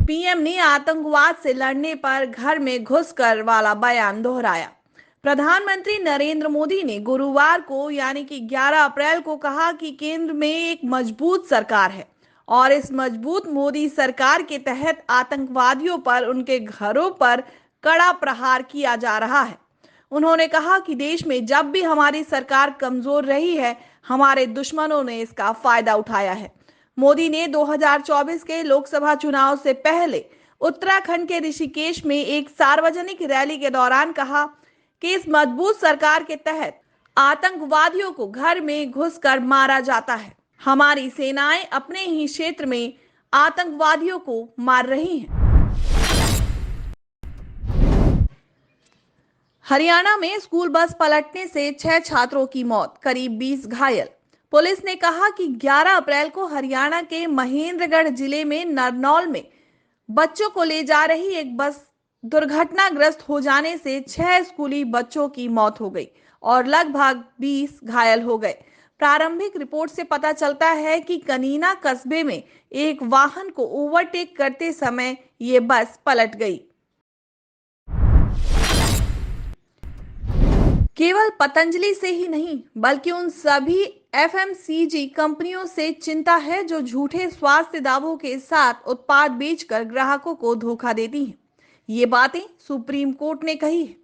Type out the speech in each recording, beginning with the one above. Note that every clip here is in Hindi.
पीएम ने आतंकवाद से लड़ने पर घर में घुसकर वाला बयान दोहराया। प्रधानमंत्री नरेंद्र मोदी ने गुरुवार को यानी कि 11 अप्रैल को कहा कि केंद्र में एक मजबूत सरकार है और इस मजबूत मोदी सरकार के तहत आतंकवादियों पर उनके घरों पर कड़ा प्रहार किया जा रहा है। उन्होंने कहा कि देश में जब भी हमारी सरकार कमजोर रही है, हमारे दुश्मनों ने इसका फायदा उठाया है। मोदी ने 2024 के लोकसभा चुनाव से पहले उत्तराखंड के ऋषिकेश में एक सार्वजनिक रैली के दौरान कहा कि इस मजबूत सरकार के तहत आतंकवादियों को घर में घुसकर मारा जाता है। हमारी सेनाएं अपने ही क्षेत्र में आतंकवादियों को मार रही हैं। हरियाणा में स्कूल बस पलटने से 6 छात्रों की मौत, करीब 20 घायल। पुलिस ने कहा कि 11 अप्रैल को हरियाणा के महेंद्रगढ़ जिले में नरनौल में बच्चों को ले जा रही एक बस दुर्घटनाग्रस्त हो जाने से 6 स्कूली बच्चों की मौत हो गई और लगभग 20 घायल हो गए। प्रारंभिक रिपोर्ट से पता चलता है कि कनीना कस्बे में एक वाहन को ओवरटेक करते समय ये बस पलट गई। केवल पतंजलि से ही नहीं बल्कि उन सभी एफएमसीजी कंपनियों से चिंता है जो झूठे स्वास्थ्य दावों के साथ उत्पाद बेचकर ग्राहकों को धोखा देती हैं। ये बातें सुप्रीम कोर्ट ने कही है।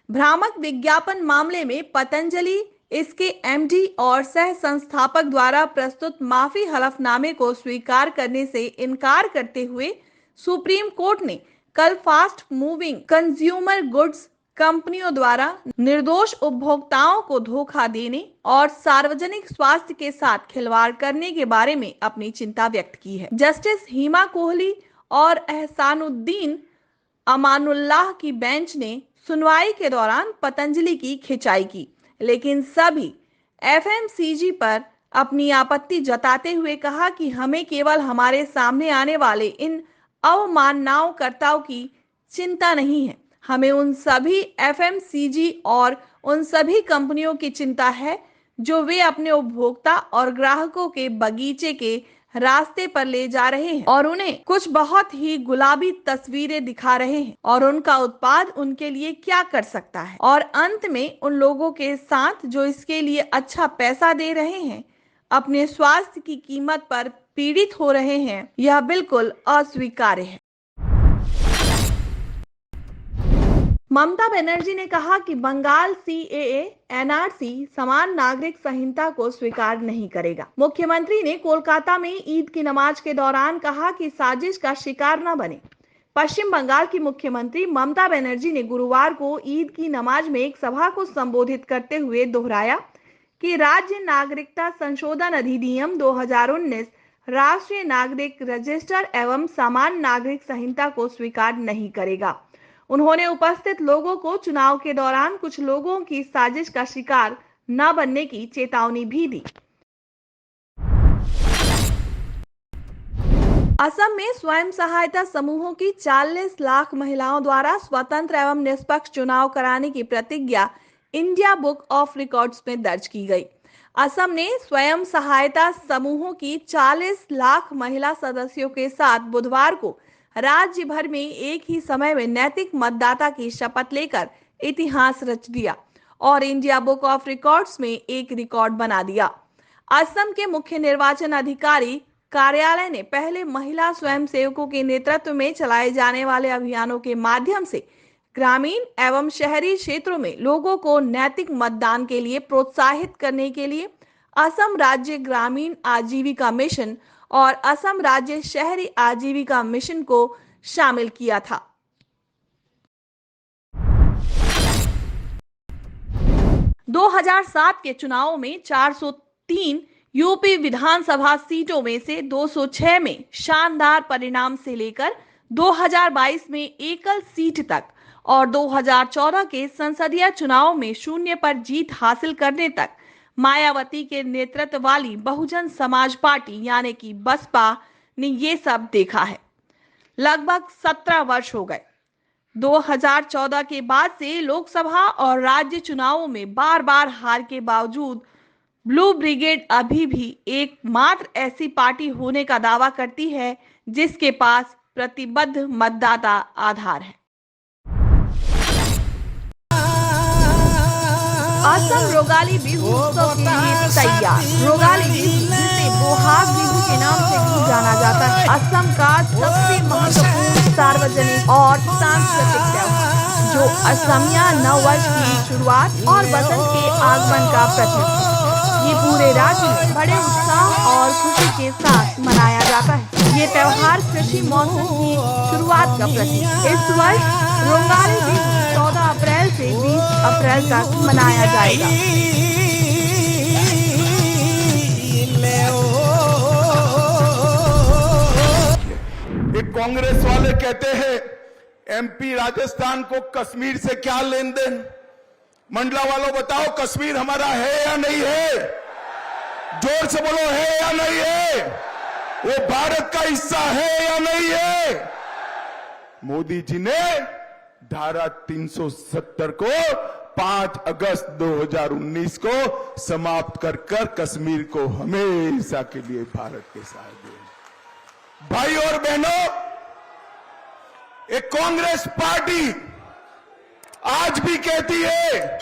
भ्रामक विज्ञापन मामले में पतंजलि, इसके एमडी और सह संस्थापक द्वारा प्रस्तुत माफी हलफनामे को स्वीकार करने से इनकार करते हुए सुप्रीम कोर्ट ने कल फास्ट मूविंग कंज्यूमर गुड्स कंपनियों द्वारा निर्दोष उपभोक्ताओं को धोखा देने और सार्वजनिक स्वास्थ्य के साथ खिलवाड़ करने के बारे में अपनी चिंता व्यक्त की है। जस्टिस हिमा कोहली और एहसानुद्दीन अमानुल्लाह की बेंच ने सुनवाई के दौरान पतंजलि की खिंचाई की, लेकिन सभी एफएमसीजी पर अपनी आपत्ति जताते हुए कहा कि हमें केवल हमारे सामने आने वाले इन अवमाननाकर्ताओं की चिंता नहीं है, हमें उन सभी एफएमसीजी और उन सभी कंपनियों की चिंता है जो वे अपने उपभोक्ता और ग्राहकों के बगीचे के रास्ते पर ले जा रहे हैं और उन्हें कुछ बहुत ही गुलाबी तस्वीरें दिखा रहे हैं और उनका उत्पाद उनके लिए क्या कर सकता है, और अंत में उन लोगों के साथ जो इसके लिए अच्छा पैसा दे रहे हैं अपने स्वास्थ्य की कीमत पर पीड़ित हो रहे हैं। यह बिल्कुल अस्वीकार्य है। ममता बनर्जी ने कहा कि बंगाल सीएए, एनआरसी, समान नागरिक संहिता को स्वीकार नहीं करेगा। मुख्यमंत्री ने कोलकाता में ईद की नमाज के दौरान कहा कि साजिश का शिकार न बने। पश्चिम बंगाल की मुख्यमंत्री ममता बनर्जी ने गुरुवार को ईद की नमाज में एक सभा को संबोधित करते हुए दोहराया कि राज्य नागरिकता संशोधन अधिनियम 2019 राष्ट्रीय नागरिक रजिस्टर एवं समान नागरिक संहिता को स्वीकार नहीं करेगा। उन्होंने उपस्थित लोगों को चुनाव के दौरान कुछ लोगों की साजिश का शिकार न बनने की चेतावनी भी दी। असम में स्वयं सहायता समूहों की 40 लाख महिलाओं द्वारा स्वतंत्र एवं निष्पक्ष चुनाव कराने की प्रतिज्ञा इंडिया बुक ऑफ रिकॉर्ड्स में दर्ज की गई। असम ने स्वयं सहायता समूहों की 40 लाख महिला सदस्यों के साथ बुधवार को राज्य भर में एक ही समय में नैतिक मतदाता की शपथ लेकर इतिहास रच दिया और इंडिया बुक ऑफ रिकॉर्ड्स में एक रिकॉर्ड बना दिया। असम के मुख्य निर्वाचन अधिकारी कार्यालय ने पहले महिला स्वयंसेवकों के नेतृत्व में चलाए जाने वाले अभियानों के माध्यम से ग्रामीण एवं शहरी क्षेत्रों में लोगों को नैतिक मतदान के लिए प्रोत्साहित करने के लिए असम राज्य ग्रामीण आजीविका मिशन और असम राज्य शहरी आजीविका मिशन को शामिल किया था। – 2007 के चुनाव में 403 यूपी विधानसभा सीटों में से 206 में शानदार परिणाम से लेकर 2022 में एकल सीट तक और 2014 के संसदीय चुनाव में शून्य पर जीत हासिल करने तक मायावती के नेतृत्व वाली बहुजन समाज पार्टी यानी कि बसपा ने ये सब देखा है। लगभग 17 वर्ष हो गए। 2014 के बाद से लोकसभा और राज्य चुनावों में बार बार हार के बावजूद ब्लू ब्रिगेड अभी भी एकमात्र ऐसी पार्टी होने का दावा करती है जिसके पास प्रतिबद्ध मतदाता आधार है। असम रोगाली बिहू उत्सव के लिए तैयार। रोगाली बिहू, जिसे बोहाग बिहू के नाम से भी जाना जाता है, असम का सबसे महत्वपूर्ण सार्वजनिक और सांस्कृतिक त्योहार, जो असमिया नववर्ष की शुरुआत और बसंत के आगमन का प्रतीक है। ये पूरे राज्य में बड़े उत्साह और खुशी के साथ मनाया जाता है। ये त्योहार कृषि मौसम की शुरुआत का प्रतीक है। इस वर्ष रोगाली बिहू 14 अप्रैल से 20 अप्रैल तक मनाया जाएगा। ये कांग्रेस वाले कहते हैं एमपी राजस्थान को कश्मीर से क्या लेन देन। मंडला वालों बताओ, कश्मीर हमारा है या नहीं है? जोर से बोलो, है या नहीं है? वो भारत का हिस्सा है या नहीं है? मोदी जी ने धारा 370 को 5 अगस्त 2019 को समाप्त कर कश्मीर को हमेशा के लिए भारत के साथ दिया। भाई और बहनों, एक कांग्रेस पार्टी आज भी कहती है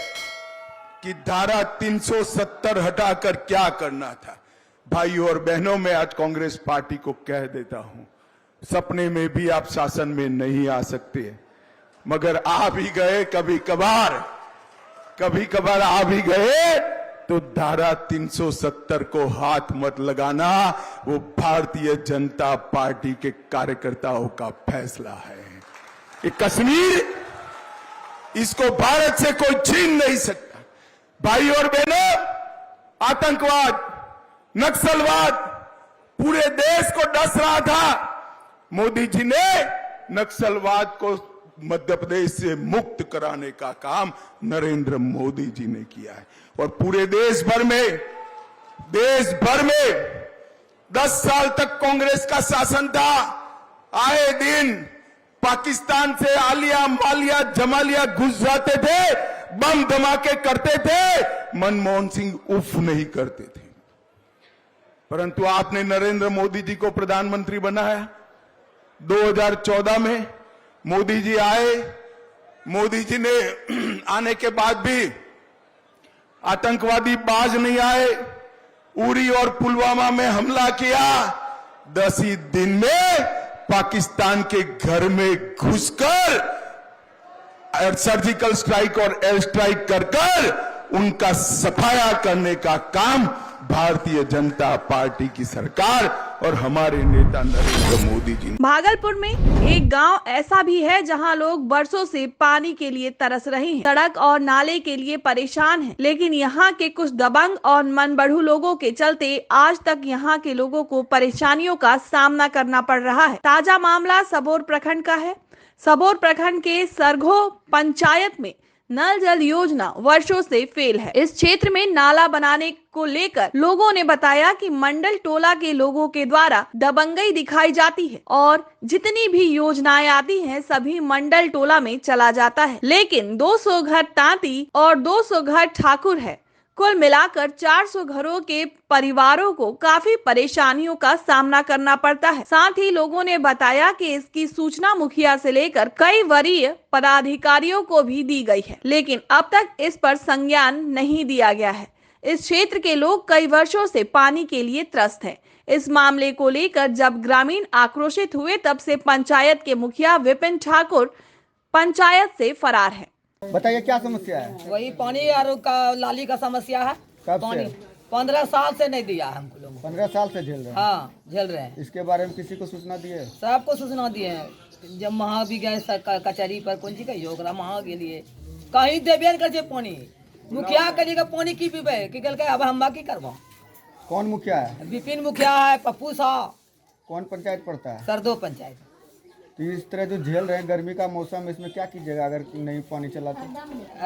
कि धारा 370 हटाकर क्या करना था। भाई और बहनों, मैं आज कांग्रेस पार्टी को कह देता हूं, सपने में भी आप शासन में नहीं आ सकते, मगर आ भी गए कभी कभार आ भी गए तो धारा 370 को हाथ मत लगाना। वो भारतीय जनता पार्टी के कार्यकर्ताओं का फैसला है। ये कश्मीर, इसको भारत से कोई छीन नहीं सकता। भाई और बहनों, आतंकवाद, नक्सलवाद पूरे देश को डस रहा था। मोदी जी ने नक्सलवाद को मध्य प्रदेश से मुक्त कराने का काम नरेंद्र मोदी जी ने किया है। और पूरे देश भर में 10 साल तक कांग्रेस का शासन था। आए दिन पाकिस्तान से आलिया मालिया जमालिया घुस जाते थे, बम धमाके करते थे, मनमोहन सिंह उफ नहीं करते थे। परंतु आपने नरेंद्र मोदी जी को प्रधानमंत्री बनाया। 2014 में मोदी जी आए। मोदी जी ने आने के बाद भी आतंकवादी बाज नहीं आए। उरी और पुलवामा में हमला किया। 10 ही दिन में पाकिस्तान के घर में घुसकर सर्जिकल स्ट्राइक और एयर स्ट्राइक कर उनका सफाया करने का काम भारतीय जनता पार्टी की सरकार और हमारे नेता नरेंद्र मोदी जी। भागलपुर में एक गांव ऐसा भी है जहां लोग बरसों से पानी के लिए तरस रहे हैं, सड़क और नाले के लिए परेशान हैं, लेकिन यहां के कुछ दबंग और मनबढ़ू लोगों के चलते आज तक यहां के लोगों को परेशानियों का सामना करना पड़ रहा है। ताजा मामला सबौर प्रखंड का है। सबौर प्रखंड के सरघो पंचायत में नल जल योजना वर्षों से फेल है। इस क्षेत्र में नाला बनाने को लेकर लोगों ने बताया कि मंडल टोला के लोगों के द्वारा दबंगई दिखाई जाती है और जितनी भी योजनाएं आती हैं सभी मंडल टोला में चला जाता है, लेकिन 200 घर तांती और 200 घर ठाकुर है। कुल मिलाकर 400 घरों के परिवारों को काफी परेशानियों का सामना करना पड़ता है। साथ ही लोगों ने बताया कि इसकी सूचना मुखिया से लेकर कई वरीय पदाधिकारियों को भी दी गई है, लेकिन अब तक इस पर संज्ञान नहीं दिया गया है। इस क्षेत्र के लोग कई वर्षों से पानी के लिए त्रस्त हैं। इस मामले को लेकर जब ग्रामीण आक्रोशित हुए तब से पंचायत के मुखिया विपिन ठाकुर पंचायत से फरार है। बताइए क्या समस्या है? वही पानी और का लाली का समस्या है। कब पानी से? 15 साल से नहीं दिया है हमको लोगों को। 15 साल से झेल रहे हैं? हाँ, झेल रहे हैं। इसके बारे में किसी को सूचना दिए? सबको सूचना दिए हैं। जब वहाँ भी गए कचहरी पर कौन सी कही ओकरा वहाँ के लिए कहीं देवे न कर पानी। मुखिया कहेगा पानी की पीबे कि कहल अब हम की करवा। कौन मुखिया है? विपिन मुखिया है, पप्पू साहब। कौन पंचायत पड़ता है? सरदो पंचायत। तो इस तरह जो झेल रहे हैं गर्मी का मौसम, इसमें क्या कीजिएगा अगर नहीं पानी चला तो?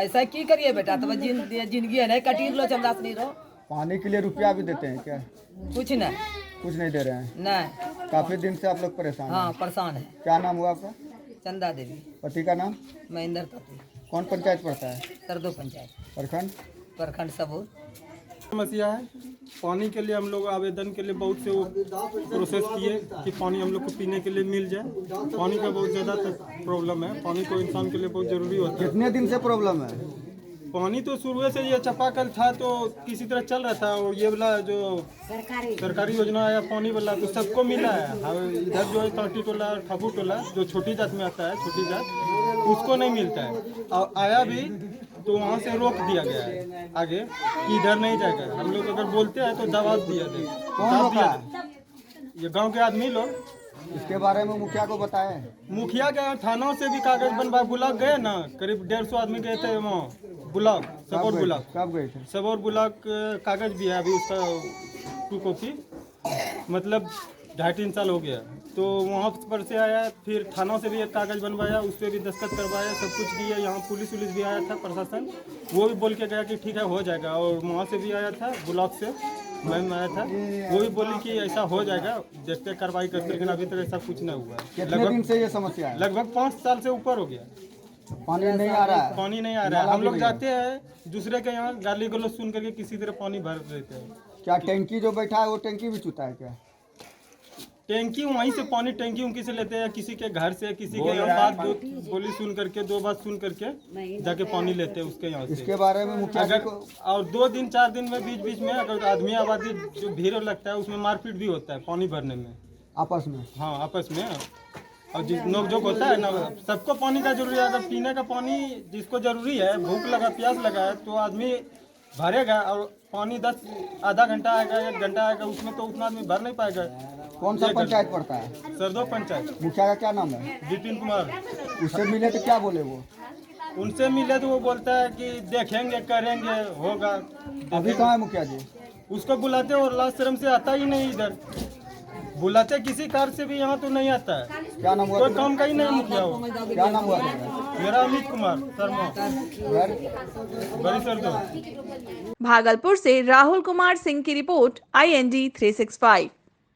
ऐसा की करिए बेटा, तो जिंदगी है नहीं कटी लो चमड़ा से नहीं रहो। पानी के लिए रुपया भी देते हैं क्या? कुछ नहीं, कुछ नहीं दे रहे हैं? नहीं। काफी दिन से आप लोग परेशान हाँ, हैं। परेशान है। क्या नाम हुआ आपका? चंदा देवी। पति का नाम? महेंद्र तत्व। कौन पंचायत पड़ता है? सरदो पंचायत, प्रखंड? प्रखंड सबूर। समस्या है पानी के लिए हम लोग आवेदन के लिए बहुत से वो प्रोसेस किए कि पानी हम लोग को पीने के लिए मिल जाए। पानी का बहुत ज़्यादा प्रॉब्लम है। पानी तो इंसान के लिए बहुत ज़रूरी होता है। कितने दिन से प्रॉब्लम है? पानी तो शुरू से ये चापाकल था तो किसी तरह चल रहा था, और ये वाला जो सरकारी योजना आया पानी वाला तो सबको मिला है। इधर जो है टाटी टोला ठाकुर टोला जो छोटी जात में आता है, छोटी जात उसको नहीं मिलता है। और आया भी तो वहाँ से रोक दिया गया है आगे कि इधर नहीं जाएगा। हम लोग अगर बोलते हैं तो दबाव दिया दे। कौन रोका? ये गांव के आदमी लोग। इसके बारे में मुखिया को बताए? मुखिया के थानों से भी कागज बनवा ब्लॉक गए ना, करीब 150 आदमी गए थे वहाँ ब्लॉक, सबौर ब्लॉक। कब गए थे? सबौर ब्लॉक कागज भी है अभी उसका 2 कॉपी, मतलब 2.5-3 साल हो गया। तो वहाँ पर से आया, फिर थानों से भी एक कागज बनवाया, उस पर भी दस्तखत करवाया, सब कुछ किया। यहाँ पुलिस भी आया था, प्रशासन वो भी बोल के गया कि ठीक है हो जाएगा। और वहाँ से भी आया था ब्लॉक से मैम आया था, वो भी बोली कि ऐसा हो जाएगा, देखते कार्रवाई करते। लेकिन अभी तक ऐसा कुछ नहीं हुआ। कितने दिन से ये समस्या है? लगभग 5 साल से ऊपर हो गया। पानी नहीं आ रहा है? पानी नहीं आ रहा है। हम लोग जाते हैं दूसरे के यहाँ गाली गलौज सुन करके किसी तरह पानी भर देते हैं। क्या टैंकी जो बैठा है वो टैंकी भी चूता है क्या? टैंकी वहीं से पानी टैंकी उनकी से लेते हैं, किसी के घर से, किसी के यहाँ बात बोली सुन करके, 2 बात सुन करके जाके पानी लेते हैं उसके यहाँ से। इसके बारे में मुखिया अगर को और 2 दिन 4 दिन में बीच बीच में अगर आदमी आबादी जो भीड़ लगता है उसमें मारपीट भी होता है पानी भरने में, आपस में? हाँ आपस में। और जिस नोक-झोंक होता है ना, सबको पानी का जरूरी है। अगर पीने का पानी जिसको जरूरी है, भूख लगा प्यास लगा है तो आदमी भरेगा। और पानी 10 आधा घंटा आएगा, 1 घंटा आएगा, उसमें तो उतना आदमी भर नहीं पाएगा। कौन सा पंचायत पड़ता है? सरदो पंचायत। मुखिया का क्या नाम है? विपिन कुमार। उससे मिले तो क्या बोले वो? उनसे मिले तो वो बोलता है कि देखेंगे, करेंगे, होगा। अभी कहाँ है मुखिया जी? उसको बुलाते और लास्ट शर्म से आता ही नहीं इधर। बुलाते किसी कार से भी यहाँ तो नहीं आता है। क्या नाम हुआ? कोई काम का ही नहीं मुखिया हो। क्या नाम हुआ तेरा? मेरा अमित कुमार शर्मा, घर? बड़ी सरदो। भागलपुर से राहुल कुमार सिंह की रिपोर्ट, IND 365।